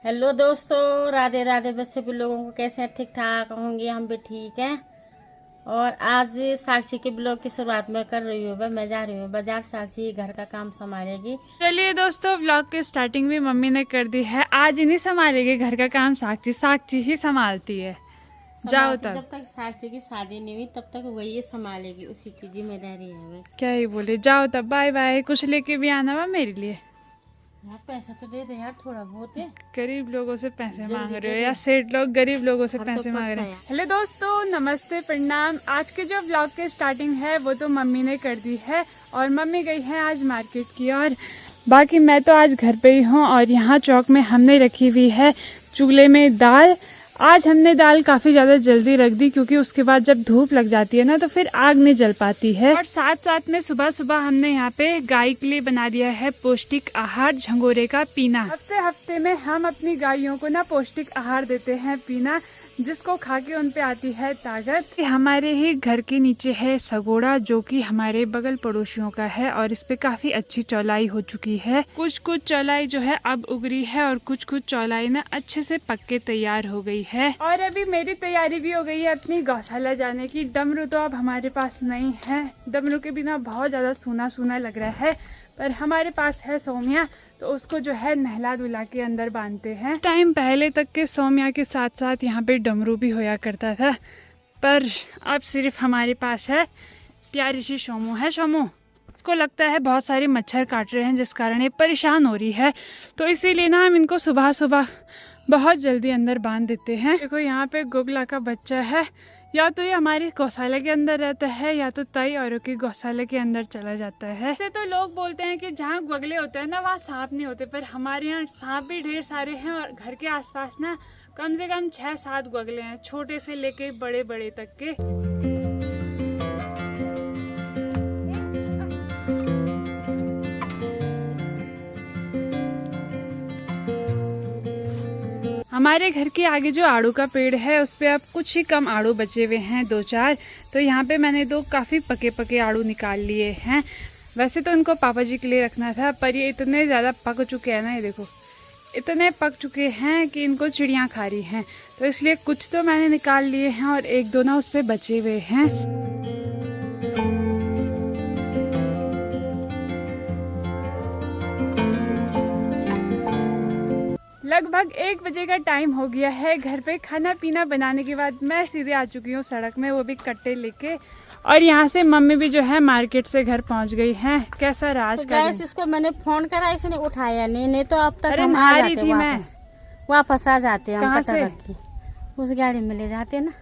Hello दोस्तों, राधे राधे। बस सभी लोगों को कैसे हैं? ठीक ठाक होंगे, हम भी ठीक हैं। और आज साक्षी के ब्लॉग की शुरुआत में कर रही हूँ। मैं जा रही हूँ बाजार। साक्षी घर का काम संभालेगी। चलिए दोस्तों, व्लॉग की स्टार्टिंग भी मम्मी ने कर दी है। आज इन्हीं संभालेगी घर का काम। साक्षी ही संभालती है। जाओ तब। जब तक साक्षी की शादी नहीं हुई तब तक वही संभालेगी, उसी की जिम्मेदारी है भाई। क्या ही बोले, जाओ तब, बाय बाय। कुछ लेके भी आना वा मेरे लिए। यार पैसा तो दे दे यार, थोड़ा बहुत है। गरीब लोगों से पैसे मांग दे रहे हो दे। या सेठ लोग गरीब लोगों से हर पैसे तो मांग रहे पड़ता हैं। है। हेलो दोस्तों, नमस्ते, प्रणाम। आज के जो व्लॉग की स्टार्टिंग है वो तो मम्मी ने कर दी है। और मम्मी गई है आज मार्केट की। और बाकी मैं तो आज घर पे ही हूँ। और यहाँ चौक में हमने रखी हुई है चूल्हे में दाल। आज हमने दाल काफ़ी ज़्यादा जल्दी रख दी क्योंकि उसके बाद जब धूप लग जाती है ना तो फिर आग नहीं जल पाती है। और साथ साथ में सुबह सुबह हमने यहाँ पे गाय के लिए बना दिया है पौष्टिक आहार, झंगोरे का पीना। हफ्ते हफ्ते में हम अपनी गायों को ना पौष्टिक आहार देते हैं पीना, जिसको खा के उन पे आती है ताकत। हमारे ही घर के नीचे है सगोड़ा, जो कि हमारे बगल पड़ोसियों का है। और इस पे काफी अच्छी चौलाई हो चुकी है। कुछ कुछ चौलाई जो है अब उगरी है और कुछ कुछ चौलाई ना अच्छे से पक के तैयार हो गई है। और अभी मेरी तैयारी भी हो गई है अपनी गौशाला जाने की। डमरू तो अब हमारे पास नहीं है। डमरू के बिना बहुत ज्यादा सूना सूना लग रहा है, पर हमारे पास है सोमिया, तो उसको जो है नहला धुला के अंदर बांधते हैं। टाइम पहले तक के सोमिया के साथ साथ यहाँ पे डमरू भी होया करता था, पर अब सिर्फ हमारे पास है प्यारी सी शोमू है। शोमू, उसको लगता है बहुत सारे मच्छर काट रहे हैं जिस कारण ये परेशान हो रही है, तो इसीलिए ना हम इनको सुबह सुबह बहुत जल्दी अंदर बांध देते हैं। देखो यहाँ पे गुगला का बच्चा है। या तो ये हमारी गौशाला के अंदर रहता है या तो कई औरों की गौशाला के अंदर चला जाता है। ऐसे तो लोग बोलते हैं कि जहाँ गुगले होते हैं ना वहाँ सांप नहीं होते, पर हमारे यहाँ सांप भी ढेर सारे हैं। और घर के आसपास ना कम से कम 6-7 गुगले हैं, छोटे से लेके बड़े बड़े तक के। हमारे घर के आगे जो आड़ू का पेड़ है उस पे अब कुछ ही कम आड़ू बचे हुए हैं, 2-4। तो यहाँ पे मैंने 2 काफ़ी पके पके आड़ू निकाल लिए हैं। वैसे तो इनको पापा जी के लिए रखना था, पर ये इतने ज़्यादा पक चुके हैं ना, ये देखो इतने पक चुके हैं कि इनको चिड़ियाँ खा रही हैं। तो इसलिए कुछ तो मैंने निकाल लिए हैं और 1-2 ना उस पर बचे हुए हैं। लगभग 1 बजे का टाइम हो गया है। घर पे खाना पीना बनाने के बाद मैं सीधे आ चुकी हूँ सड़क में, वो भी कट्टे लेके। और यहाँ से मम्मी भी जो है मार्केट से घर पहुँच गई हैं। कैसा राज का दिन? इसको मैंने फोन करा, इसने उठाया नहीं तो अब तक अरे हम नहा आ रही जाते थी मैं। वापस आ जाते हैं। कहाँ हम से? रख के उस गाड़ी में ले जाते ना।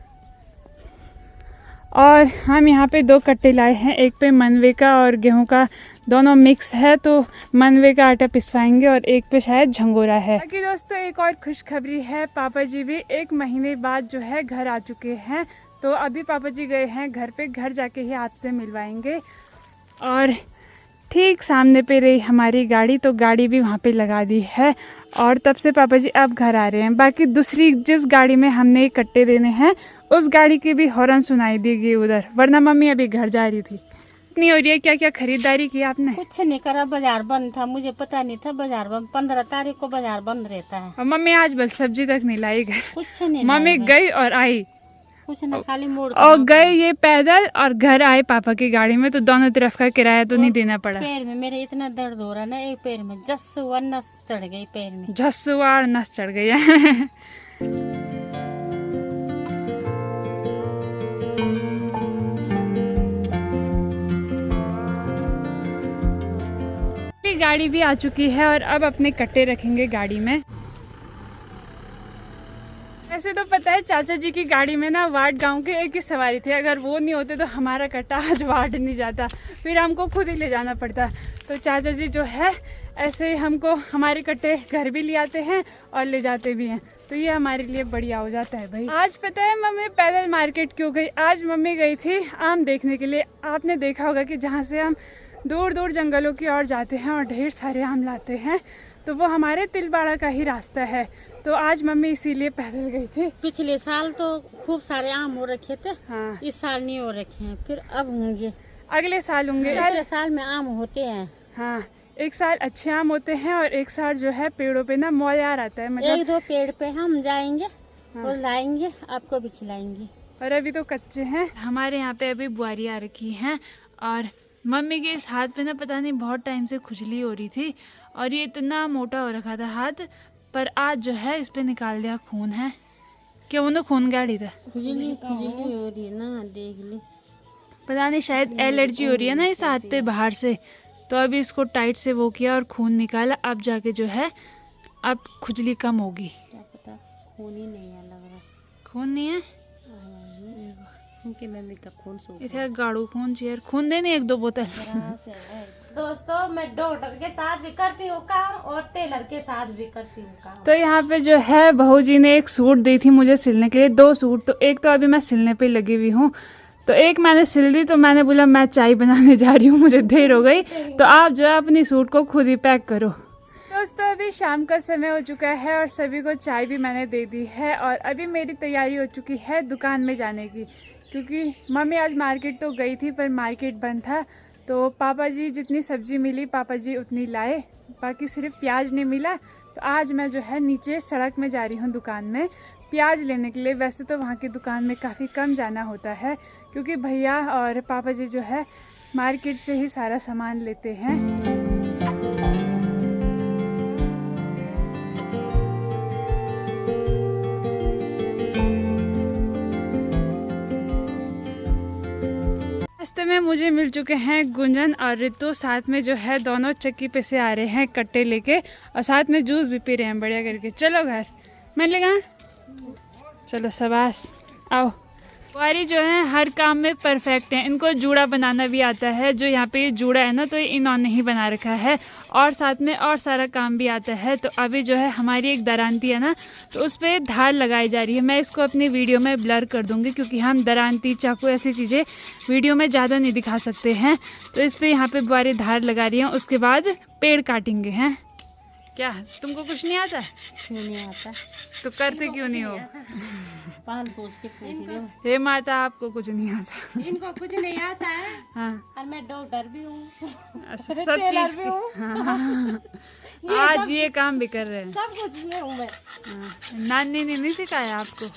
और हम यहाँ पे 2 कट्टे लाए हैं, एक पे मनवे का और गेहूं का दोनों मिक्स है, तो मनवे का आटा पिसवाएंगे और एक पे शायद झंगोरा है। बाकी दोस्तों एक और खुशखबरी है, पापा जी भी 1 महीने बाद जो है घर आ चुके हैं। तो अभी पापा जी गए हैं घर पे, घर जाके ही आपसे मिलवाएंगे। और ठीक सामने पे रही हमारी गाड़ी, तो गाड़ी भी वहाँ पे लगा दी है। और तब से पापा जी अब घर आ रहे हैं। बाकी दूसरी जिस गाड़ी में हमने ये कट्टे देने हैं उस गाड़ी की भी हॉर्न सुनाई देगी उधर, वरना मम्मी अभी घर जा रही थी। इतनी हो रही है। क्या क्या खरीदारी की आपने? कुछ नहीं करा, बाजार बंद था, मुझे पता नहीं था बाजार बंद। 15 तारीख को बाजार बंद रहता है। और मम्मी आज बल सब्जी तक नहीं लाई घर। कुछ नहीं मम्मी गई और आई, कुछ ना, खाली मोड़ और गए ये पैदल और घर आए पापा की गाड़ी में, तो दोनों तरफ का किराया तो नहीं देना पड़ा। पैर में मेरे इतना दर्द हो रहा ना, एक पैर में जस्सुआ नस चढ़ गई पैर में। झस्सुआ नस चढ़ गई है। गाड़ी भी आ चुकी है और अब अपने कट्टे रखेंगे गाड़ी में। ऐसे तो पता है चाचा जी की गाड़ी में ना वार्ड गांव के एक ही सवारी थे, अगर वो नहीं होते तो हमारा कट्टा आज वार्ड नहीं जाता, फिर हमको खुद ही ले जाना पड़ता। तो चाचा जी जो है ऐसे ही हमको हमारे कट्टे घर भी ले आते हैं और ले जाते भी हैं, तो ये हमारे लिए बढ़िया हो जाता है भाई। आज पता है मम्मी पैदल मार्केट क्यों गई? आज मम्मी गई थी आम देखने के लिए। आपने देखा होगा कि जहाँ से हम दूर दूर जंगलों की ओर जाते हैं और ढेर सारे आम लाते हैं, तो वो हमारे तिलवाड़ा का ही रास्ता है। तो आज मम्मी इसीलिए पैदल गई थी। पिछले साल तो खूब सारे आम हो रखे थे। हाँ, इस साल नहीं हो रखे हैं, फिर अब होंगे, अगले साल होंगे। अगले साल में आम होते हैं। हाँ, एक साल अच्छे आम होते हैं और एक साल जो है पेड़ों पे ना मौयार आता है, मतलब 1-2 पेड़ पे हम जाएंगे हाँ। और लाएंगे, आपको भी खिलाएंगे। और अभी तो कच्चे हैं। हमारे यहाँ पे अभी बुआरी आ रखी हैं और मम्मी के इस हाथ पे ना पता नहीं बहुत टाइम से खुजली हो रही थी और ये इतना मोटा हो रखा था हाथ, पर आज जो है इस पे निकाल दिया खून है। क्या वो खून गाड़ी था, खुजली हो रही है ना, देख ली। पता नहीं शायद एलर्जी हो रही है ना इस हाथ पे बाहर से, तो अभी इसको टाइट से वो किया और खून निकाला। अब जाके जो है अब खुजली कम होगी। क्या पता खून ही नहीं है, लग रहा खून नहीं है, उनकी मम्मी का खून सूख इधर गाड़ू खून चाहिए, खून देनी 1-2 बोतल। दोस्तों मैं डॉक्टर के साथ भी करती हूँ काम और टेलर के साथ भी करती हूँ काम। तो यहाँ पे जो है बहू जी ने एक सूट दी थी मुझे सिलने के लिए, 2 सूट। तो एक तो अभी मैं सिलने पे लगी हुई हूँ, तो एक मैंने सिल दी, तो मैंने बोला मैं चाय बनाने जा रही हूँ, मुझे देर हो गई, तो आप जो है अपनी सूट को खुद ही पैक करो। दोस्तों अभी शाम का समय हो चुका है और सभी को चाय भी मैंने दे दी है और अभी मेरी तैयारी हो चुकी है दुकान में जाने की, क्योंकि मम्मी आज मार्केट तो गई थी पर मार्केट बंद था। तो पापा जी जितनी सब्जी मिली पापा जी उतनी लाए, बाकी सिर्फ प्याज नहीं मिला। तो आज मैं जो है नीचे सड़क में जा रही हूँ दुकान में प्याज लेने के लिए। वैसे तो वहाँ की दुकान में काफ़ी कम जाना होता है, क्योंकि भैया और पापा जी जो है मार्केट से ही सारा सामान लेते हैं। रास्ते में मुझे मिल चुके हैं गुंजन और रितु, साथ में जो है दोनों चक्की पे से आ रहे हैं कट्टे लेके और साथ में जूस भी पी रहे हैं बढ़िया करके। चलो घर मैं लेगा, चलो शबाश आओ। बुआरी जो है हर काम में परफेक्ट है, इनको जूड़ा बनाना भी आता है। जो यहाँ पे ये जूड़ा है ना तो ये इन्होंने ही बना रखा है और साथ में और सारा काम भी आता है। तो अभी जो है हमारी एक दरांती है ना तो उस पर धार लगाई जा रही है। मैं इसको अपनी वीडियो में ब्लर कर दूंगी, क्योंकि हम दरांती चाकू ऐसी चीज़ें वीडियो में ज़्यादा नहीं दिखा सकते हैं। तो इस पर यहाँ पे बुआरी धार लगा रही है, उसके बाद पेड़ काटेंगे हैं। क्या तुमको कुछ नहीं आता? क्यों नहीं आता? तो करते क्यों नहीं हो? पाल पोस के पूछ रही हूँ। हे माता आपको कुछ नहीं आता? इनको कुछ नहीं आता है। हाँ और मैं डॉक्टर भी हूँ, सब चीज की। हाँ। आज ये काम भी कर रहे हैं, सब कुछ में हूँ मैं। हाँ। नानी ने नहीं सिखाया आपको?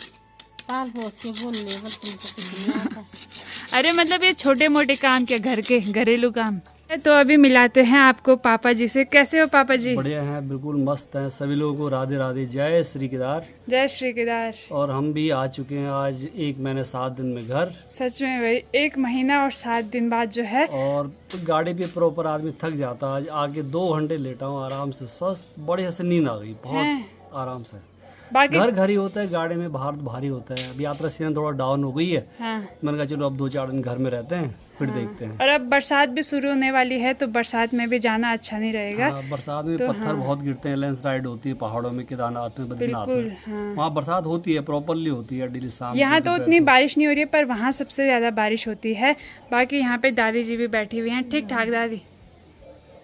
पाल पोस के बोल ले, बस तुमको कुछ नहीं आता। अरे मतलब ये छोटे मोटे काम क्या, घर के घरेलू काम। तो अभी मिलाते हैं आपको पापा जी से। कैसे हो पापा जी? बढ़िया हैं, बिल्कुल मस्त हैं। सभी लोगों को राधे राधे, जय श्री केदार। जय श्री केदार। और हम भी आ चुके हैं आज 1 महीने 7 दिन में घर। सच में भाई 1 महीना और 7 दिन बाद जो है। और तो गाड़ी पे प्रॉपर आदमी थक जाता। आज आके 2 घंटे लेटा हूँ आराम से, स्वस्थ बढ़िया से नींद आ गई बहुत आराम से। बाकी घर ही होता है, गाड़ी में बाहर भारी होता है। अब यात्रा सीजन थोड़ा डाउन हो गई है। हाँ। मैंने कहा चलो अब 2-4 दिन घर में रहते हैं, फिर देखते हैं। और अब बरसात भी शुरू होने वाली है, तो बरसात में भी जाना अच्छा नहीं रहेगा। हाँ, बरसात में तो पत्थर बहुत गिरते हैं, लैंडस्लाइड होती है पहाड़ों में, केदारनाथ में, बद्रीनाथ में। हाँ। वहाँ बरसात होती है, प्रॉपरली होती है डेली शाम। यहाँ तो उतनी बारिश नहीं हो रही है, पर वहाँ सबसे ज़्यादा बारिश होती है। बाकी यहाँ पे दादी जी भी बैठी हुई हैं। ठीक ठाक दादी?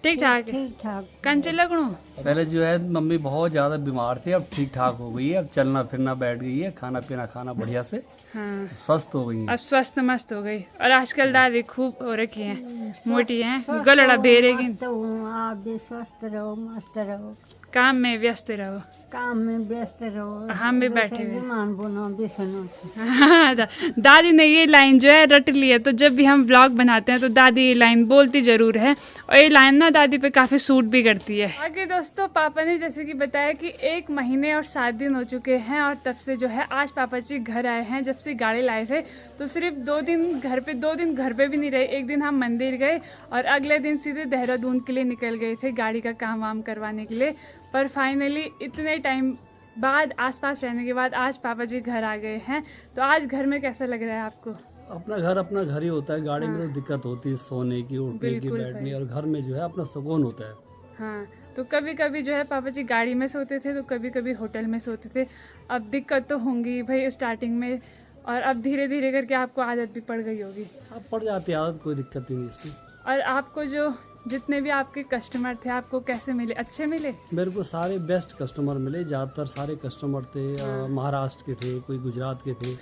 ठीक ठाक ठीक ठाक। कंचे लगणू? पहले जो है मम्मी बहुत ज़्यादा बीमार थी, अब ठीक ठाक हो गई है। अब चलना फिरना बैठ गई है, खाना पीना खाना बढ़िया से, हाँ स्वस्थ हो गई है। अब स्वस्थ मस्त हो गई। और आजकल दादी खूब हो रखी हैं, मोटी हैं, गलड़ा बेरेगी। तो आप भी स्वस्थ रहो, मस्त रहो, काम में व्यस्त रहो। काम में व्यस्त रहो। हम भी बैठे हुए। मान बोलो भी सुनो। हाँ, दादी ने ये लाइन जो है रट ली है, तो जब भी हम व्लॉग बनाते हैं तो दादी ये लाइन बोलती ज़रूर है और ये लाइन ना दादी पे काफ़ी सूट भी करती है। आगे दोस्तों पापा ने जैसे कि बताया कि 1 महीने और 7 दिन हो चुके हैं और तब से जो है आज पापा जी घर आए हैं। जब से गाड़ी लाए थे तो सिर्फ 2 दिन घर पे, 2 दिन घर पे भी नहीं रहे। एक दिन हम मंदिर गए और अगले दिन सीधे देहरादून के लिए निकल गए थे गाड़ी का काम वाम करवाने के लिए। पर फाइनली इतने टाइम बाद, आसपास रहने के बाद आज पापा जी घर आ गए हैं। तो आज घर में कैसा लग रहा है आपको? अपना घर ही होता है। गाड़ी में तो दिक्कत होती है सोने की, उठने की, बैठने, और घर में जो है अपना सुकून होता है। हाँ, तो कभी कभी जो है पापा जी गाड़ी में सोते थे, तो कभी कभी होटल में सोते थे। अब दिक्कत तो होंगी भाई स्टार्टिंग में, और अब धीरे धीरे करके आपको आदत भी पड़ गई होगी। अब पड़ जाती है आदत, कोई दिक्कत नहीं इसकी। और आपको जो जितने भी आपके कस्टमर थे आपको कैसे मिले? अच्छे मिले? मेरे को सारे बेस्ट कस्टमर मिले। ज़्यादातर सारे कस्टमर थे महाराष्ट्र के थे, कोई गुजरात के थे,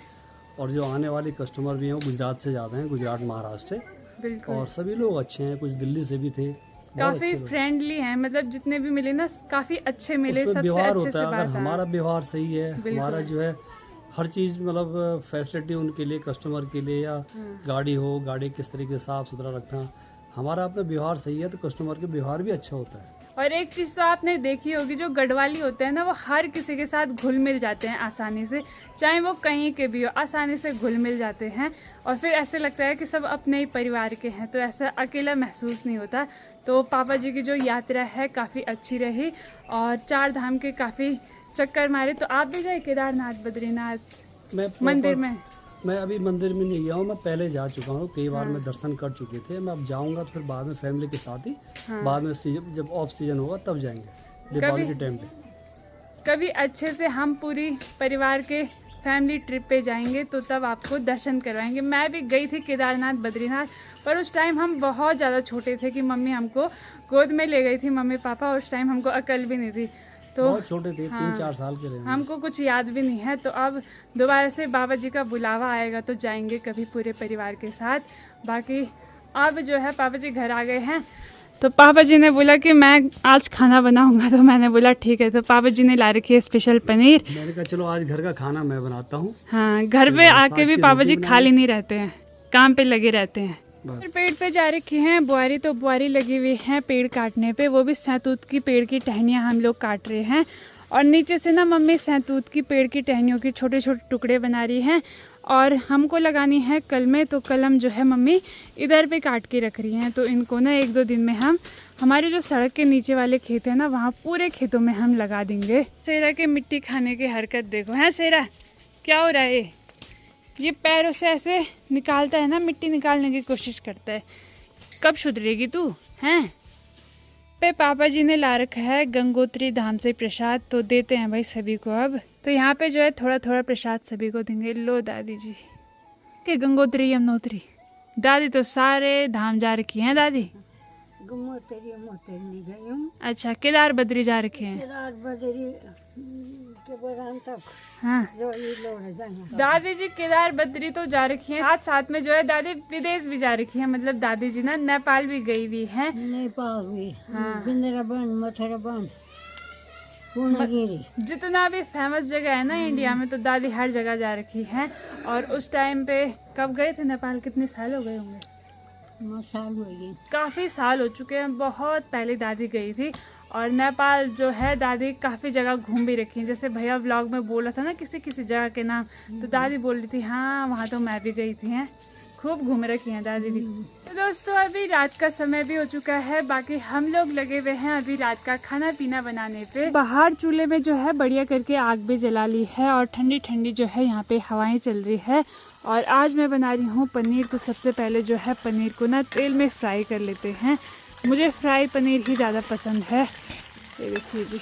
और जो आने वाले कस्टमर भी हैं वो गुजरात से ज़्यादा हैं, गुजरात महाराष्ट्र से। बिल्कुल। और सभी लोग अच्छे हैं, कुछ दिल्ली से भी थे, काफी अच्छे लोग। फ्रेंडली हैं, मतलब जितने भी मिले ना काफी अच्छे मिले, उसमें सबसे व्यवहार अच्छे होता से है, बात अगर है। हमारा व्यवहार सही है, बिल्कुल। हमारा जो है हर चीज़ मतलब फैसिलिटी उनके लिए, कस्टमर के लिए, या गाड़ी हो, गाड़ी किस तरीके से साफ़ सुथरा रखना, हमारा अपना व्यवहार सही है तो कस्टमर के व्यवहार भी अच्छा होता है। और एक चीज़ तो आपने देखी होगी, जो गढ़वाली होते हैं ना वो हर किसी के साथ घुल मिल जाते हैं आसानी से, चाहे वो कहीं के भी हो, आसानी से घुल मिल जाते हैं और फिर ऐसे लगता है कि सब अपने ही परिवार के हैं, तो ऐसा अकेला महसूस नहीं होता। तो पापा जी की जो यात्रा है काफ़ी अच्छी रही और 4 धाम के काफ़ी चक्कर मारे। तो आप भी गए केदारनाथ, बद्रीनाथ मैं मंदिर में? मैं अभी मंदिर में नहीं गया हूँ, मैं पहले जा चुका हूँ, कई बार मैं दर्शन कर चुके थे। मैं अब जाऊँगा तो फिर बाद में फैमिली के साथ ही, बाद में सीजन जब ऑफ सीजन होगा तब जाएंगे, दीपावली के टाइम पे। कभी अच्छे से हम पूरी परिवार के फैमिली ट्रिप पे जाएंगे तो तब आपको दर्शन करवाएंगे। मैं भी गई थी केदारनाथ, बद्रीनाथ, पर उस टाइम हम बहुत ज़्यादा छोटे थे कि मम्मी हमको गोद में ले गई थी, मम्मी पापा, उस टाइम हमको अकल भी नहीं थी, तो बहुत छोटे थे, 3-4 साल के रहे हैं। हमको कुछ याद भी नहीं है। तो अब दोबारा से बाबा जी का बुलावा आएगा तो जाएंगे कभी पूरे परिवार के साथ। बाकी अब जो है पापा जी घर आ गए हैं, तो पापा जी ने बोला कि मैं आज खाना बनाऊंगा, तो मैंने बोला ठीक है। तो पापा जी ने ला रखी है स्पेशल पनीर। मैंने कहा चलो आज घर का खाना मैं बनाता हूँ। हाँ, घर पे आके भी पापा जी खाली नहीं रहते हैं, काम पे लगे रहते हैं। और पेड़ पे जा रखी हैं बुआरी, तो बुआरी लगी हुई है पेड़ काटने पे, वो भी सैतूत की पेड़ की टहनियाँ हम लोग काट रहे हैं। और नीचे से ना मम्मी सैतूत की पेड़ की टहनियों के छोटे छोटे टुकड़े बना रही हैं और हमको लगानी है कलमें, तो कलम जो है मम्मी इधर पे काट के रख रही हैं। तो इनको ना 1-2 दिन में हम हमारे जो सड़क के नीचे वाले खेत हैं ना, वहाँ पूरे खेतों में हम लगा देंगे। सेरा के मिट्टी खाने की हरकत देखो, है सेरा क्या हो रहा है? ये पैरों से ऐसे निकालता है ना, मिट्टी निकालने की कोशिश करता है। कब सुधरेगी तू हैं? पे पापा जी ने ला रखा है गंगोत्री धाम से प्रसाद, तो देते हैं भाई सभी को। अब तो यहाँ पे जो है थोड़ा थोड़ा प्रसाद सभी को देंगे। लो दादी जी के गंगोत्री यमुनोत्री, दादी तो सारे धाम जा रखी हैं दादी। गंगोत्री यमुनोत्री नहीं गई हूँ, अच्छा, केदार बद्री जा रखे हैं। केदार बद्री के बरान तक हाँ, जो ये लोग जाए। दादी जी केदार बद्री तो जा रखी हैं, साथ साथ में जो है दादी विदेश भी जा रखी है, मतलब दादी जी ना नेपाल भी गई हुई है। नेपाल भी, हाँ। बिंद्रावन, मथुरावन, पूर्णगिरी, जितना भी फेमस जगह है ना इंडिया में, तो दादी हर जगह जा रखी है। और उस टाइम पे कब गए थे नेपाल, कितने साल हो गए होंगे? 9 साल हो गए। काफ़ी साल हो चुके हैं, बहुत पहले दादी गई थी। और नेपाल जो है दादी काफ़ी जगह घूम भी रखी है, जैसे भैया व्लॉग में बोला था ना किसी किसी जगह के नाम, तो दादी बोल रही थी हाँ वहाँ तो मैं भी गई थी, हैं खूब घूम रखी हैं दादी भी। तो दोस्तों अभी रात का समय भी हो चुका है, बाकी हम लोग लगे हुए हैं अभी रात का खाना पीना बनाने पे। बाहर चूल्हे में जो है बढ़िया करके आग भी जला ली है और ठंडी ठंडी जो है यहाँ पे हवाएं चल रही है। और आज मैं बना रही हूँ पनीर, तो सबसे पहले जो है पनीर को ना तेल में फ्राई कर लेते हैं। मुझे फ्राई पनीर ही ज़्यादा पसंद है, ये देखिए जी।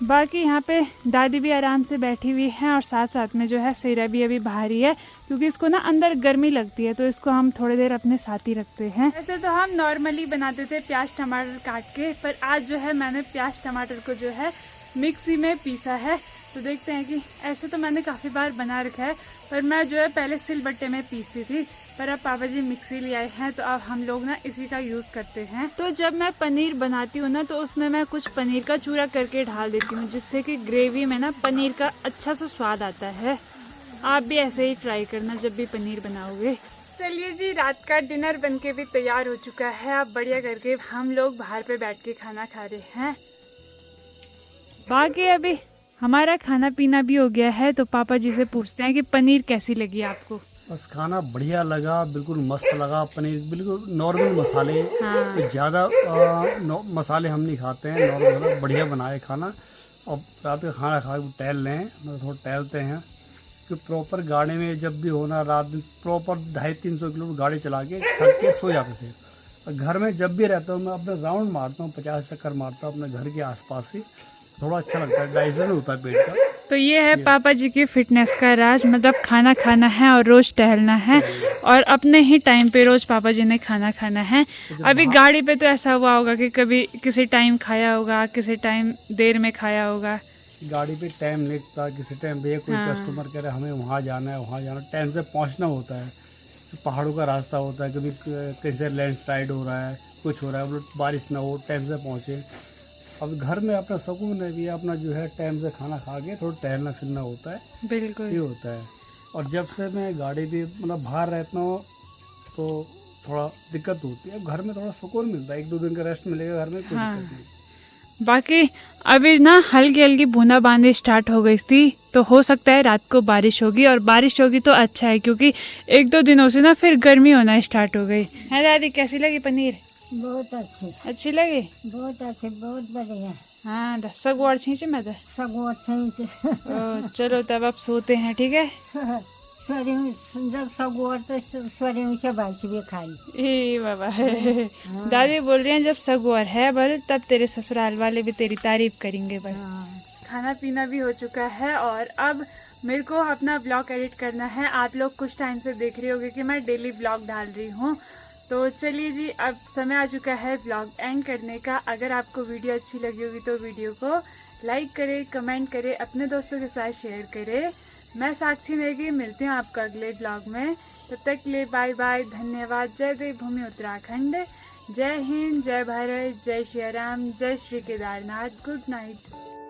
बाकी यहाँ पे दादी भी आराम से बैठी हुई हैं और साथ साथ में जो है सेरा भी अभी बाहर ही है, क्योंकि इसको ना अंदर गर्मी लगती है, तो इसको हम थोड़ी देर अपने साथ ही रखते हैं। वैसे तो हम नॉर्मली बनाते थे प्याज टमाटर काट के, पर आज जो है मैंने प्याज टमाटर को जो है मिक्सी में पीसा है। तो देखते हैं कि ऐसे तो मैंने काफ़ी बार बना रखा है, पर मैं जो है पहले सिलबट्टे में पीसती थी, पर अब पापा जी मिक्सी ले आए हैं तो अब हम लोग ना इसी का यूज़ करते हैं। तो जब मैं पनीर बनाती हूँ ना, तो उसमें मैं कुछ पनीर का चूरा करके ढाल देती हूँ, जिससे कि ग्रेवी में ना पनीर का अच्छा सा स्वाद आता है। आप भी ऐसे ही ट्राई करना जब भी पनीर बनाओगे। चलिए जी, रात का डिनर बनके भी तैयार हो चुका है। अब बढ़िया करके हम लोग बाहर पे बैठ के खाना खा रहे हैं। बाकी अभी हमारा खाना पीना भी हो गया है, तो पापा जी से पूछते हैं कि पनीर कैसी लगी आपको। बस खाना बढ़िया लगा, बिल्कुल मस्त लगा। पनीर बिल्कुल नॉर्मल मसाले, हाँ। ज़्यादा मसाले हम नहीं खाते हैं, नॉर्मल बढ़िया बनाए खाना। और रात का खाना खा के टहल लें, मतलब थोड़ा टहलते हैं, कि प्रॉपर गाड़ी में जब भी होना रात में प्रॉपर 250-300 किलोमीटर गाड़ी चला के थक के सो जाते थे। और घर में जब भी रहता हूँ मैं अपने राउंड मारता हूँ, 50 चक्कर मारता हूँ अपने घर के आसपास ही, थोड़ा अच्छा लगता है, डाइजेशन होता है पेट का। तो ये है पापा जी की फिटनेस का राज, मतलब खाना खाना है और रोज टहलना है और अपने ही टाइम पे रोज पापा जी ने खाना खाना है। अभी गाड़ी पे तो ऐसा हुआ होगा कि कभी किसी टाइम खाया होगा, किसी टाइम देर में खाया होगा। गाड़ी पे टाइम लगता, किसी टाइम भैया कोई कस्टमर कह रहे हमें वहाँ जाना है, वहाँ जाना, टाइम से पहुँचना होता है। पहाड़ों का रास्ता होता है, कभी कहीं से लैंडस्लाइड हो रहा है, कुछ हो रहा है, बारिश ना हो, टाइम से पहुँचे। अब घर में अपना सुकून है भी, अपना जो है टाइम से खाना खा के थोड़ा टहलना फिरना होता है, बिल्कुल ये होता है। और जब से मैं गाड़ी भी मतलब बाहर रहता हूँ तो थोड़ा दिक्कत होती है। घर में थोड़ा सुकून मिलता है, 1-2 दिन का रेस्ट मिलेगा घर में, कोई हाँ। दिक्कत नहीं। बाकी अभी ना हल्की हल्की बूंदाबांदी स्टार्ट हो गई थी, तो हो सकता है रात को बारिश होगी, और बारिश होगी तो अच्छा है, क्योंकि 1-2 दिनों से ना फिर गर्मी होना स्टार्ट हो गई है। दादी कैसी लगी पनीर? बहुत अच्छी, अच्छी लगी? बहुत अच्छी, बहुत बढ़िया। हाँ सग और छींचे मैं तो। सब अच्छे चलो तब अब सोते हैं, ठीक है? जब सब और तो स्वरियों से बाकी भी खाई। ए बाबा दादी बोल रही हैं जब सगुआर है बल तब तेरे ससुराल वाले भी तेरी तारीफ करेंगे बल। खाना पीना भी हो चुका है और अब मेरे को अपना ब्लॉग एडिट करना है। आप लोग कुछ टाइम से देख रहे होंगे कि मैं डेली ब्लॉग डाल रही हूँ, तो चलिए जी अब समय आ चुका है ब्लॉग एंड करने का। अगर आपको वीडियो अच्छी लगी होगी तो वीडियो को लाइक करें, कमेंट करें, अपने दोस्तों के साथ शेयर करें। मैं साक्षी नेगी, मिलती हूँ आपका अगले ब्लॉग में। तब तक के लिए बाय बाय, धन्यवाद। जय देवभूमि उत्तराखंड, जय हिंद, जय भारत, जय श्री राम, जय श्री केदारनाथ। Good night.